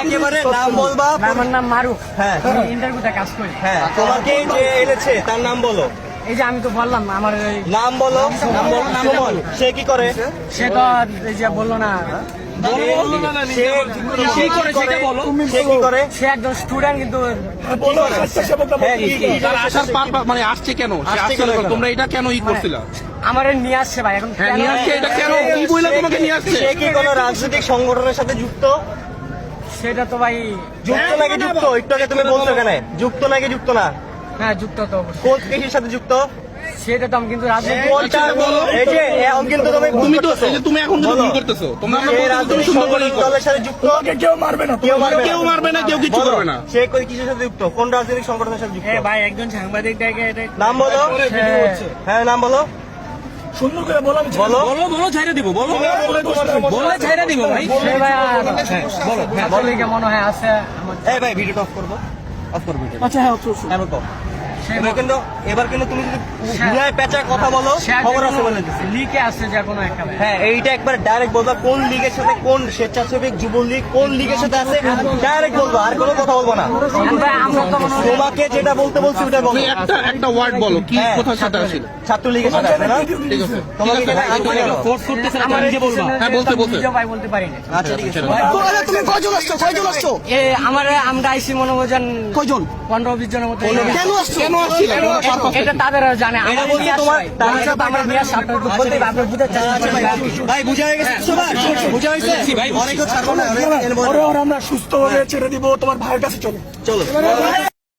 একেবারে নাম বলবা। আমার নাম মারুফ। হ্যাঁ, ইন্টারভিউতে কাজ করি। হ্যাঁ, তোমাকে যে এনেছে তার নাম বলো। এই যে আমি তো বললাম আমার নাম বলো। সুমন। সে কি করে? সে তো এই যে বললো না, সে কি করে? সে একজন স্টুডেন্ট কিন্তু হ্যাঁ, কি? তার আসার মানে আসছে কেন? সে আসছে আসছে কেন? কেন? তোমরা এটা কেন করছিলা? আমার নিয়ে আসছে ভাই। এখন হ্যাঁ, নিয়ে আসছে। এটা কেন? কি বইলা তোমাকে নিয়ে আসছে? সে কি কোনো রাজনৈতিক সংগঠনের সাথে যুক্ত? সেটা তো ভাই যুক্ত নাকি যুক্ত? একটু আগে তুমি বলছো কেন যুক্ত নাকি যুক্ত না? হ্যাঁ যুক্ত তো অবশ্যই। কোন দেশের সাথে যুক্ত? সেটা তো আমি কিন্তু রাজনীতি কোনটা? এই যে এখন কিন্তু তুমি ভুল তুমি তো করতেছো। এই যে তুমি এখন যেটা বলো। ভুল করতেছো। তোমরা সে আমরা বলছি তুমি রাজনৈতিক সুন্দর করে সংগঠন দলের সাথে যুক্ত? কেউ মারবে না। কেউ মারবে না। কেউ মারবে না, কেউ কিছু বলো। করবে না। সে কই কিসের সাথে যুক্ত? কোন রাজনৈতিক সংগঠনের সাথে যুক্ত? ভাই একজন সাংবাদিক দেখে নাম বলো। হ্যাঁ, নাম বলো। সুন্দর করে বলো। বলো। বলো ছাইরা দিব, বলো ছাইরা দিব ভাই। সে ভাই বলে মনে হয় আছে আমার। এই ভাই, ভিডিওটা অফ করবো। অফ করবো। আচ্ছা হ্যাঁ এবার কও। এবার কিন্তু তুমি যদি ঘুরায় পেঁচা কথা বলো, খবর আছে বলে দিচ্ছি। লিকে আছে যে কোনো একটা ভাই। হ্যাঁ, এইটা একবার ডাইরেক্ট বলবা। কোন লিগের সাথে, কোন স্বেচ্ছাসেবক যুবলীগ কোন লিগের সাথে আছে ডাইরেক্ট বলবো, আর কোনো কথা বলবো না। ভাই আমরা তো মনে হয় তোমাকে যেটা বলতে বলছি ওটা বলো। তুমি একটা ওয়ার্ড বলো, কি হ্যাঁ, কোথার সাথে আসছিল? ছাত্রলীগের সাথে আছে না? ঠিক আছে, তোমাকে ঠিক আছে, যেটা ভাই, বলতে ফোর্স করতেছে না, আমার নিজে বলবা। হ্যাঁ, বলতে নিজেও ভাই বলতে পারি না। আচ্ছা, ঠিক আছে। তুমি কয়জন আসছো? আমরা আইসি মনে করেন কয়জন? 15-20 জনের মতো। কেন আসছো? কেন আসছিল? এটা তাদের জানে। এটা বলতে আমরা নিয়ে সাথে বলতে আপনি বুঝতে ভাই, বুঝা হয়ে গেছে সবার? বুঝা হয়েছে? ভাই, অনেক ছাড়বো না। ওরা আমরা সুস্থ হয়ে ছেড়ে দিব। তোমার ভাইয়ের কাছে চলো। চলো।